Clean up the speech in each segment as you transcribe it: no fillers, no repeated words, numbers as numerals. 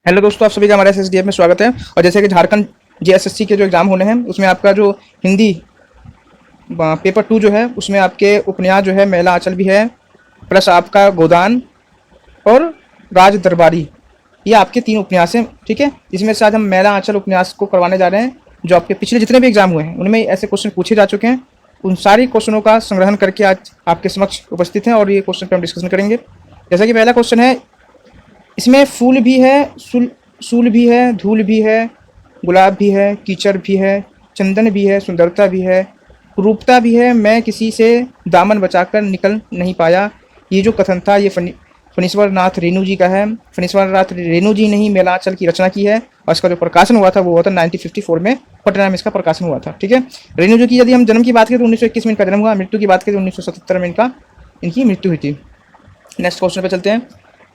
Hello दोस्तों, आप सभी का हमारे एसएसडीएफ में स्वागत है। और जैसे कि झारखंड जेएसएससी के जो एग्ज़ाम होने हैं उसमें आपका जो हिंदी पेपर 2 जो है उसमें आपके उपन्यास जो है मैला आंचल भी है, प्लस आपका गोदान और राज दरबारी, ये आपके 3 उपन्यास हैं। ठीक है, इसमें से आज हम मैला आंचल उपन्यास को करवाने जा रहे हैं। जो आपके पिछले जितने भी एग्जाम हुए हैं उनमें ऐसे क्वेश्चन पूछे जा चुके हैं, उन सारी क्वेश्चनों का संग्रहण करके आज आपके समक्ष उपस्थित हैं और ये क्वेश्चन पर हम डिस्कशन करेंगे। जैसा कि पहला क्वेश्चन है, इसमें फूल भी है, सूल भी है, धूल भी है, गुलाब भी है, कीचड़ भी है, चंदन भी है, सुंदरता भी है, रूपता भी है, मैं किसी से दामन बचाकर निकल नहीं पाया। ये जो कथन था ये फणीश्वर नाथ रेणु जी का है। फणीश्वर नाथ रेणु जी ने ही मेलांचल की रचना की है और इसका जो प्रकाशन हुआ था वो हुआ था 1954 में, पटना में इसका प्रकाशन हुआ था। ठीक है, रेणु जी की यदि हम जन्म की बात करें तो 1921 में इनका जन्म हुआ, मृत्यु की बात करें तो 1977 में इनकी मृत्यु हुई थी। नेक्स्ट क्वेश्चन पे चलते हैं।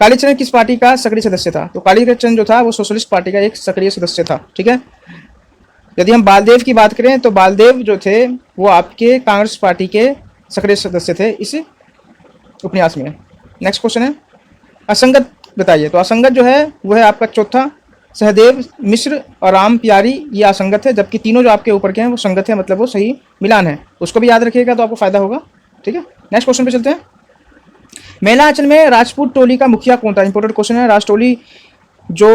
कालीचरण किस पार्टी का सक्रिय सदस्य था? तो कालीचरण जो था वो सोशलिस्ट पार्टी का एक सक्रिय सदस्य था। ठीक है, यदि हम बालदेव की बात करें तो बालदेव जो थे वो आपके कांग्रेस पार्टी के सक्रिय सदस्य थे इस उपन्यास में। नेक्स्ट क्वेश्चन है, असंगत बताइए। तो असंगत जो है वो है आपका चौथा, सहदेव मिश्र और राम प्यारी, ये असंगत है, जबकि तीनों जो आपके ऊपर के हैं वो संगत है, मतलब वो सही मिलान है। उसको भी याद रखिएगा तो आपको फायदा होगा। ठीक है, नेक्स्ट क्वेश्चन पे चलते हैं। मेलांचल में राजपूत टोली का मुखिया कौन था? इंपॉर्टेंट क्वेश्चन है। राजटोली जो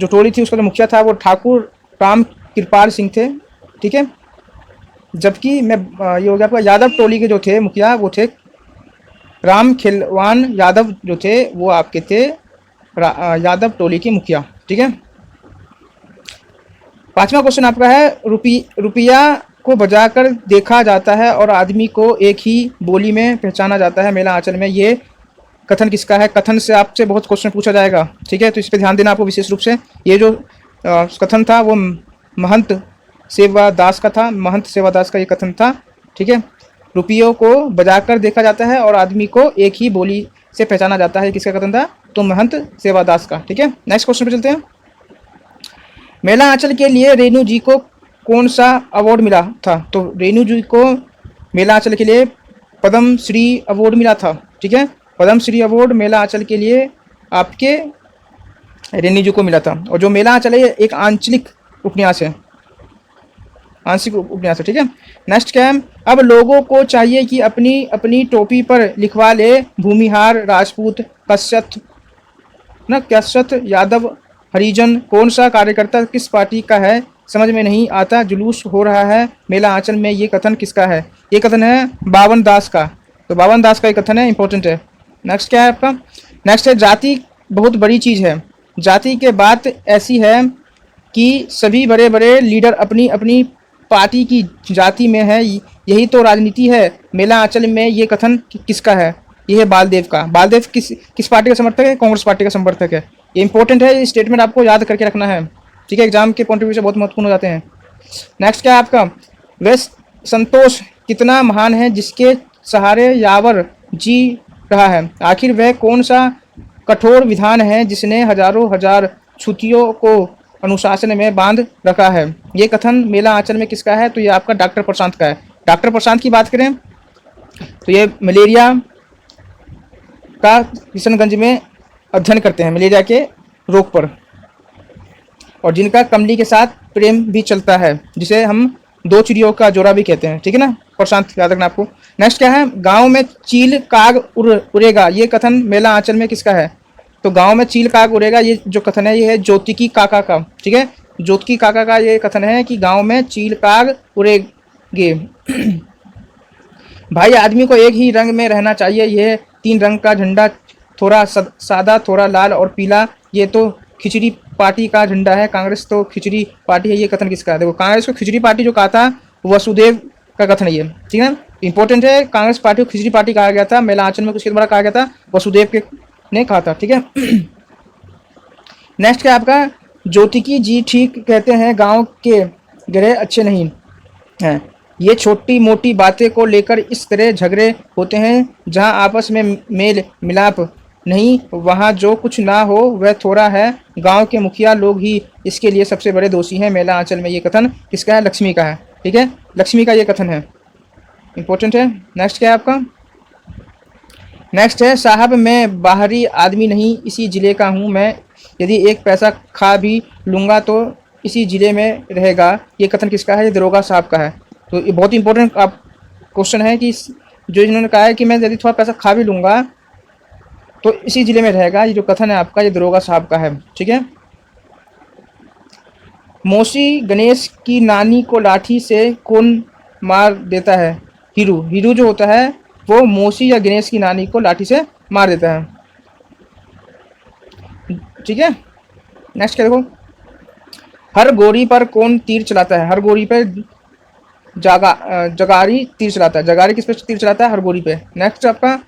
टोली थी उसका जो मुखिया था वो ठाकुर राम कृपाल सिंह थे। ठीक है, जबकि मैं ये हो गया आपका यादव टोली के जो थे मुखिया वो थे राम खिलवान यादव, जो थे वो आपके थे यादव टोली के मुखिया। ठीक है, पांचवा क्वेश्चन आपका है, रुपया को बजाकर देखा जाता है और आदमी को एक ही बोली में पहचाना जाता है मेला आंचल में, ये कथन किसका है? कथन से आपसे बहुत क्वेश्चन पूछा जाएगा। ठीक है, तो इस पर ध्यान देना आपको विशेष रूप से। ये जो कथन था वो महंत सेवादास का था, महंत सेवादास का ये कथन था। ठीक है, रुपयों को बजाकर देखा जाता है और आदमी को एक ही बोली से पहचाना जाता है, किसका कथन था? तो महंत सेवादास का। ठीक है, नेक्स्ट क्वेश्चन पे चलते हैं। मेला आंचल के लिए रेणु जी को कौन सा अवार्ड मिला था? तो रेणु जी को मेला आंचल के लिए पद्म श्री अवार्ड मिला था। ठीक है, पद्म श्री अवार्ड मेला आंचल के लिए आपके रेणु जी को मिला था। और जो मेला आंचल है ये एक आंचलिक उपन्यास है, आंशिक उपन्यास है। ठीक है, नेक्स्ट क्या है, अब लोगों को चाहिए कि अपनी अपनी टोपी पर लिखवा ले भूमिहार, राजपूत, कश्यप, यादव, हरिजन। कौन सा कार्यकर्ता किस पार्टी का है समझ में नहीं आता, जुलूस हो रहा है मेला आंचल में, ये कथन किसका है? ये कथन है बावन दास का। तो बावन दास का ये कथन है, इंपॉर्टेंट है। नेक्स्ट क्या है आपका? नेक्स्ट है, जाति बहुत बड़ी चीज़ है। जाति के बात ऐसी है कि सभी बड़े बड़े लीडर अपनी अपनी पार्टी की जाति में है, यही तो राजनीति है मेला आंचल में, ये कथन किसका है? ये है बालदेव का। बालदेव किस पार्टी का समर्थक है? कांग्रेस पार्टी का समर्थक है। ये इंपॉर्टेंट है, ये स्टेटमेंट आपको याद करके रखना है। ठीक है, एग्जाम के पॉइंट ऑफ व्यू से बहुत महत्वपूर्ण हो जाते हैं। नेक्स्ट क्या है आपका? वह संतोष कितना महान है जिसके सहारे यावर जी रहा है, आखिर वह कौन सा कठोर विधान है जिसने हजारों हजार छुतियों को अनुशासन में बांध रखा है? ये कथन मेला आंचल में किसका है? तो ये आपका डॉक्टर प्रशांत का है। डॉक्टर प्रशांत की बात करें तो ये मलेरिया का किशनगंज में अध्ययन करते हैं, मलेरिया के रोग पर, और जिनका कमली के साथ प्रेम भी चलता है, जिसे हम दो चिड़ियों का जोड़ा भी कहते हैं। ठीक है ना, प्रशांत, याद रखना आपको। नेक्स्ट क्या है? गांव में चील काग उड़ेगा, ये कथन मेला आंचल में किसका है? तो गांव में चील काग उड़ेगा, ये जो कथन है ये है ज्योतिकी काका का। ठीक है, ज्योतिकी काका का ये कथन है कि गांव में चील काग उड़ेंगे। भाई आदमी को एक ही रंग में रहना चाहिए, यह 3 रंग का झंडा, थोड़ा सादा, थोड़ा लाल और पीला, ये तो खिचड़ी पार्टी का झंडा है, कांग्रेस तो खिचड़ी पार्टी है, ये कथन किसका है? देखो, कांग्रेस को खिचड़ी पार्टी जो कहा था वसुदेव का कथन है ये। ठीक है, इंपॉर्टेंट है, कांग्रेस पार्टी को खिचड़ी पार्टी कहा गया था, मेला आंचल में किसके द्वारा कहा गया था? वसुदेव के ने कहा था। ठीक है, नेक्स्ट क्या आपका? ज्योतिकी जी ठीक कहते हैं, गांव के ग्रह अच्छे नहीं हैं, ये छोटी मोटी बातें को लेकर इस तरह झगड़े होते हैं, जहां आपस में मेल मिलाप नहीं, वहां जो कुछ ना हो वह थोड़ा है, गांव के मुखिया लोग ही इसके लिए सबसे बड़े दोषी हैं मेला आंचल में, ये कथन किसका है? लक्ष्मी का है। ठीक है, लक्ष्मी का ये कथन है, इंपॉर्टेंट है। नेक्स्ट क्या है आपका? नेक्स्ट है, साहब मैं बाहरी आदमी नहीं, इसी ज़िले का हूँ मैं, यदि एक पैसा खा भी लूँगा तो इसी ज़िले में रहेगा, ये कथन किसका है? ये दरोगा साहब का है। तो ये बहुत इंपॉर्टेंट आप क्वेश्चन है कि जो इन्होंने कहा है कि मैं यदि थोड़ा पैसा खा भी लूँगा तो इसी ज़िले में रहेगा, ये जो कथन है आपका, ये दरोगा साहब का है। ठीक है। मौसी गणेश की नानी को लाठी से कौन मार देता है? हीरू। हीरू जो होता है वो मौसी या गणेश की नानी को लाठी से मार देता है। ठीक है। नेक्स्ट क्या देखो, हर गोरी पर कौन तीर चलाता है? हर गोरी पे जगारी तीर चलाता है। जगारी किस पे तीर चलाता है? हर गोरी पे। नेक्स्ट आपका,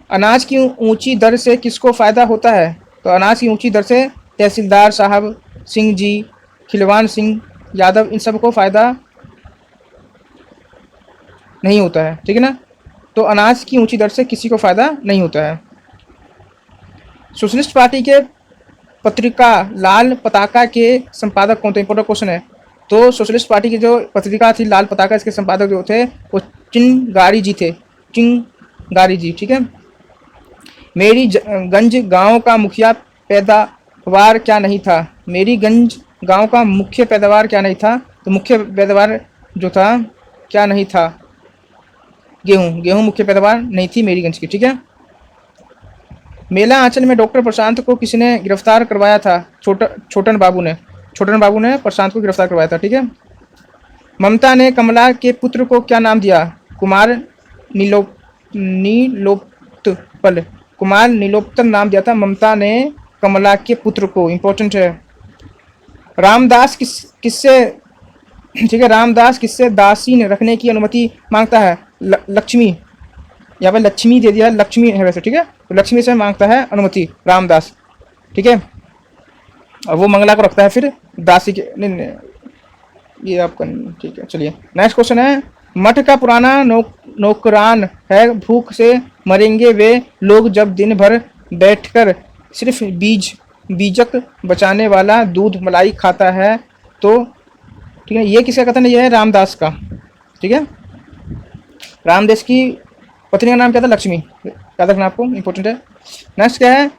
अनाज की ऊंची दर से किसको फ़ायदा होता है? तो अनाज की ऊंची दर से तहसीलदार साहब, सिंह जी, खिलवान सिंह यादव, इन सबको फ़ायदा नहीं होता है। ठीक है ना। तो अनाज की ऊंची दर से किसी को फ़ायदा नहीं होता है। सोशलिस्ट पार्टी के पत्रिका लाल पताका के संपादक कौन थे? इंपॉर्टेंट क्वेश्चन है। तो सोशलिस्ट पार्टी की जो पत्रिका थी लाल पताका, इसके संपादक जो थे वो चिंगारी जी थे। चिंगारी जी। ठीक है। मेरी गंज गांव का मुखिया पैदावार क्या नहीं था? मेरी गंज गांव का मुख्य पैदावार क्या नहीं था? तो मुख्य पैदावार जो था क्या नहीं था? गेहूं। गेहूं मुख्य पैदावार नहीं थी मेरीगंज की। ठीक है। मेला आंचल में डॉक्टर प्रशांत को किसने गिरफ्तार करवाया था? छोटन बाबू ने। छोटन बाबू ने प्रशांत को गिरफ्तार करवाया था। ठीक है। ममता ने कमला के पुत्र को क्या नाम दिया? कुमार नीलोत्पल। कुमार नीलोत्पल नाम दिया था ममता ने कमला के पुत्र को। इंपॉर्टेंट है। रामदास किससे ठीक है, रामदास किससे दासीन रखने की अनुमति मांगता है? लक्ष्मी। यहाँ पर लक्ष्मी दे दिया, लक्ष्मी है वैसे। ठीक है। तो लक्ष्मी से मांगता है अनुमति रामदास। ठीक है। और वो मंगला को रखता है फिर दासी के। नहीं, ये आपका नहीं। ठीक है। चलिए नेक्स्ट क्वेश्चन है, मठ का पुराना नौकरान है, भूख से मरेंगे वे लोग जब दिन भर बैठकर सिर्फ बीजक बचाने वाला दूध मलाई खाता है। तो ठीक है, ये किसका कथन है? ये है रामदास का। ठीक है। रामदास की पत्नी का नाम क्या था? लक्ष्मी। याद रखना आपको, इंपॉर्टेंट है। नेक्स्ट क्या है,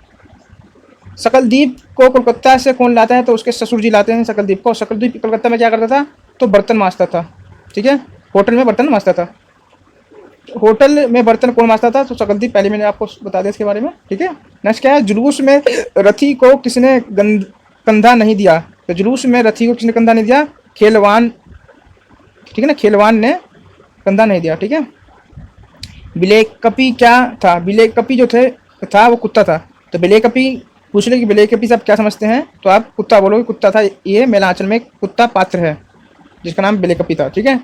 सकलदीप को कोलकाता से कौन लाता है? तो उसके ससुर जी लाते हैं सकलदीप को। सकलदीप कोलकाता में क्या करता था? तो बर्तन मांजता था। ठीक है। होटल में बर्तन मांजता था। होटल में बर्तन कौन मांजता था? तो सकलदीप। पहले मैंने आपको बता दिया इसके बारे में। ठीक है। नेक्स्ट क्या है, जुलूस में रथी को किसने कंधा नहीं दिया? तो जुलूस में रथी को किसने कंधा नहीं दिया? खेलवान। ठीक है ना, खेलवान ने कंधा नहीं दिया। ठीक है। बिलेकपी क्या था? बिलेकपी जो था वो कुत्ता था। तो बिलेकपी पूछ ले कि बिलेकपी से आप क्या समझते हैं? तो आप कुत्ता बोलोगे, कुत्ता था। ये मेलांचल में कुत्ता पात्र है जिसका नाम बिलेकपी था। ठीक है।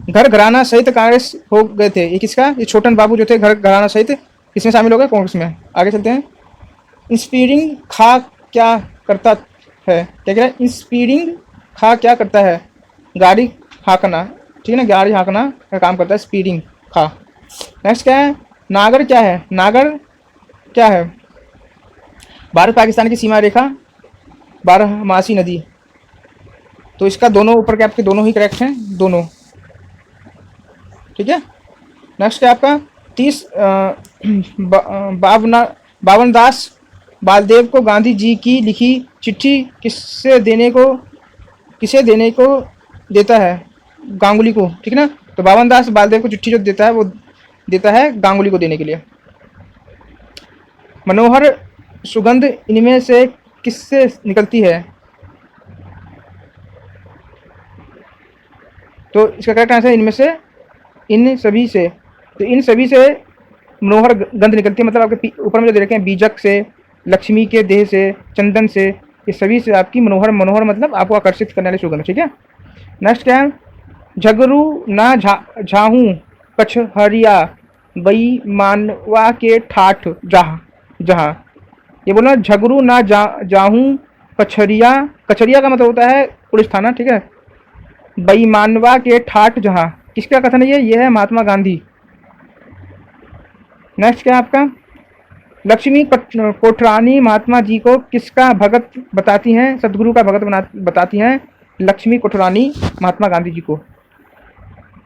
घर घराना सहित कांग्रेस हो गए थे, ये किसका? ये छोटन बाबू जो थे घर घराना सहित किसमें शामिल हो गए? कांग्रेस में। आगे चलते हैं। इंस्पीरिंग खा क्या करता है? क्या कह रहा है? इंस्पीरिंग खा क्या करता है? गाड़ी हाँकना। ठीक है ना, गाड़ी हाँकना का काम करता है स्पीडिंग खा। नेक्स्ट क्या है, नागर क्या है? नागर क्या है? भारत पाकिस्तान की सीमा रेखा, बारहमासी नदी। तो इसका दोनों ऊपर के आपके दोनों ही करेक्ट हैं, दोनों। ठीक है। नेक्स्ट क्या आपका 30 बावन दास बालदेव को गांधी जी की लिखी चिट्ठी किसे देने को देता है? गांगुली को। ठीक है ना। तो बावन दास बालदेव को चिट्ठी जो देता है वो देता है गांगुली को देने के लिए। मनोहर सुगंध इनमें से किससे निकलती है? तो इसका करेक्ट आंसर इनमें से, इन सभी से। तो इन सभी से मनोहर गंध निकलती है, मतलब आपके ऊपर में जो दे रखे हैं, बीजक से, लक्ष्मी के देह से, चंदन से, ये सभी से आपकी मनोहर मतलब आपको आकर्षित करने वाली सुगंध। ठीक है। नेक्स्ट क्या है, झगरू ना झाहू कचहरिया बई मानवा के ठाठ जहाँ। ये बोलना, झगरू ना जाहूँ कचहरिया। कचहरिया का मतलब होता है पुलिस थाना। ठीक है। बेईमानवा के ठाठ जहाँ, किसका कथन है? ये है महात्मा गांधी। नेक्स्ट क्या है आपका, लक्ष्मी कोठरानी महात्मा जी को किसका भगत बताती हैं? सदगुरु का भगत बताती हैं लक्ष्मी कोठरानी महात्मा गांधी जी को।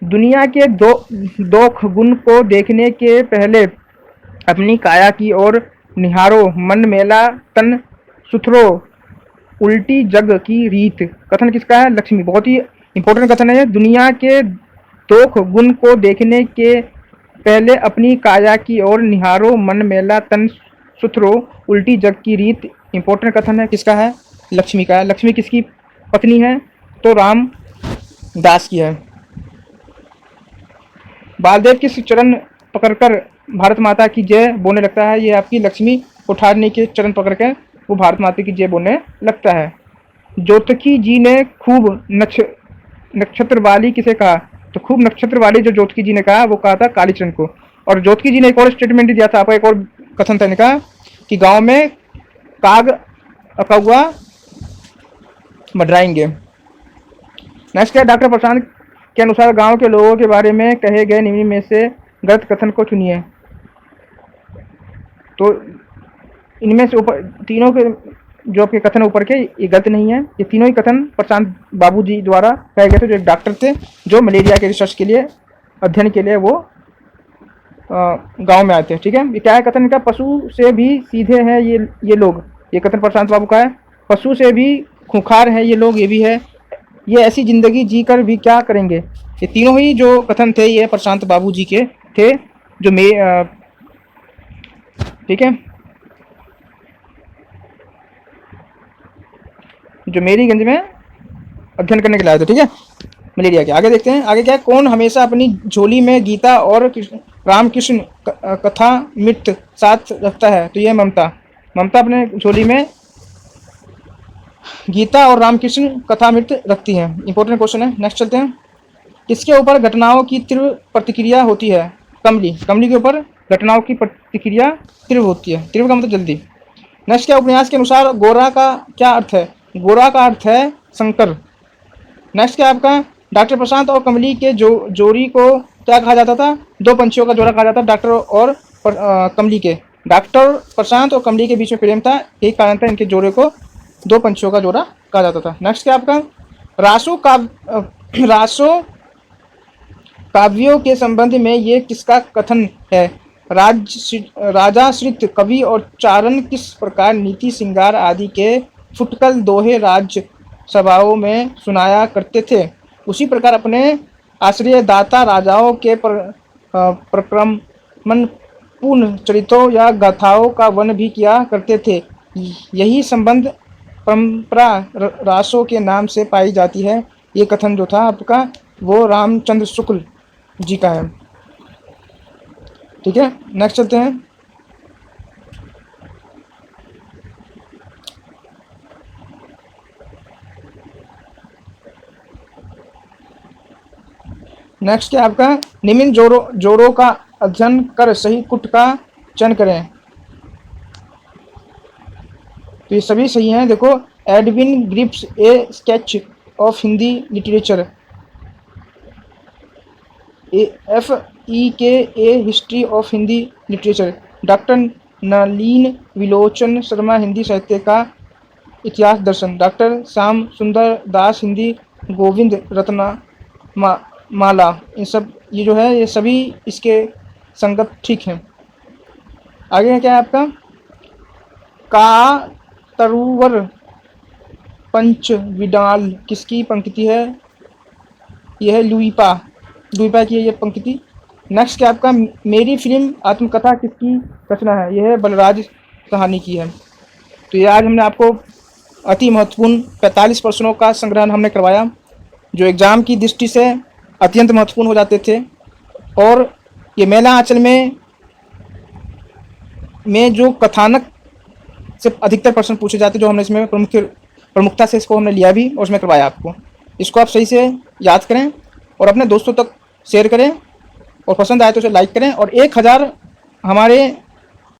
दुनिया के दो गुण को देखने के पहले अपनी काया की ओर निहारो, मन मेला तन सुथरो उल्टी जग की रीत। कथन किसका है? लक्ष्मी। बहुत ही इंपॉर्टेंट कथन है। दुनिया के दोख गुण को देखने के पहले अपनी काया की ओर निहारो, मन मेला तन सुथरो उल्टी जग की रीत। इंपॉर्टेंट कथन है। किसका है? लक्ष्मी का है। लक्ष्मी किसकी पत्नी है? तो राम दास की है। बालदेव किस चरण पकड़कर भारत माता की जय बोलने लगता है? ये आपकी लक्ष्मी उठारनी के चरण पकड़कर वो भारत माता की जय बोलने लगता है। ज्योतिकी जी ने खूब नक्षत्र वाली किसे कहा? तो खूब नक्षत्र वाली जो ज्योतिकी जी ने कहा वो कहा था कालीचरण को। और ज्योतिकी जी ने एक और स्टेटमेंट दिया था, आपका एक और कथन था इनका कि गांव में काग कौआ मडराएंगे। नेक्स्ट है डॉक्टर प्रशांत के अनुसार गांव के लोगों के बारे में कहे गए निम्न में से गलत कथन को चुनिए। तो इनमें से ऊपर तीनों के जो आपके कथन ऊपर के ये गलत नहीं है। ये तीनों ही कथन प्रशांत बाबू जी द्वारा कहे गए थे, जो एक डॉक्टर थे जो मलेरिया के रिसर्च के लिए अध्ययन के लिए वो गांव में आए थे। ठीक है, ये क्या है कथन इनका? पशु से भी सीधे हैं ये लोग। ये कथन प्रशांत बाबू का है। पशु से भी खूंखार है ये लोग, ये भी है। ये ऐसी जिंदगी जी कर भी क्या करेंगे। ये तीनों ही जो कथन थे ये प्रशांत बाबू जी के थे, जो ठीक है, जो मेरीगंज में अध्ययन करने के लिए आए थे। ठीक है, मलेरिया के। आगे देखते हैं, आगे क्या है? कौन हमेशा अपनी झोली में गीता और रामकृष्ण कथा मित्र साथ रखता है? तो ये ममता। ममता अपने झोली में गीता और रामकृष्ण कथा मित्र रखती है। इंपॉर्टेंट क्वेश्चन है। नेक्स्ट चलते हैं। किसके ऊपर घटनाओं की तीव्र प्रतिक्रिया होती है? कमली। कमली के ऊपर घटनाओं की प्रतिक्रिया तीव्र होती है। तीव्र का मतलब जल्दी। नेक्स्ट क्या? उपन्यास के अनुसार गोरा का क्या अर्थ है? गोरा का अर्थ है शंकर। नेक्स्ट क्या आपका? डॉक्टर प्रशांत और कमली के जोड़ी को क्या कहा जाता था? दो पंछियों का जोड़ा कहा जाता था, डॉक्टर और कमली के। डॉक्टर प्रशांत और कमली के बीच में प्रेम था, यही कारण था इनके जोड़े को दो पंछियों का जोड़ा कहा जाता था। नेक्स्ट क्या आपका? रासो काव्यों के संबंध में ये किसका कथन है? राजाश्रित कवि और चारण किस प्रकार नीति श्रृंगार आदि के फुटकल दोहे राज्य सभाओं में सुनाया करते थे, उसी प्रकार अपने आश्रय दाता राजाओं के प्रक्रमण पूर्ण चरित्रों या गाथाओं का वर्णन भी किया करते थे। यही संबंध परंपरा रासों के नाम से पाई जाती है। ये कथन जो था आपका वो रामचंद्र शुक्ल जी का है। ठीक है, नेक्स्ट चलते हैं। नेक्स्ट क्या आपका? निम्न जोरों का अध्ययन कर सही कुट का चयन करें। तो ये सभी सही हैं। देखो, Edwin Greaves a sketch of Hindi literature, FEK a history of Hindi literature, doctor Nalin Vilochan Sharma Hindi साहित्य का इतिहास दर्शन, डॉक्टर श्याम सुंदर दास हिंदी गोविंद रत्ना माला, इन सब ये जो है ये सभी इसके संगत ठीक हैं। आगे क्या है आपका? का तरुवर पंच विडाल किसकी पंक्ति है? यह है लुईपा की है ये पंक्ति। नेक्स्ट क्या आपका? मेरी फिल्म आत्मकथा किसकी रचना है? यह है बलराज कहानी की है। तो ये आज हमने आपको अति महत्वपूर्ण 45 प्रश्नों का संग्रहण हमने करवाया, जो एग्जाम की दृष्टि से अत्यंत महत्वपूर्ण हो जाते थे। और ये मेला आंचल में जो कथानक से अधिकतर प्रश्न पूछे जाते, जो हमने इसमें प्रमुखता से इसको हमने लिया भी और उसमें करवाया आपको। इसको आप सही से याद करें और अपने दोस्तों तक शेयर करें, और पसंद आए तो उसे लाइक करें। और 1000 हमारे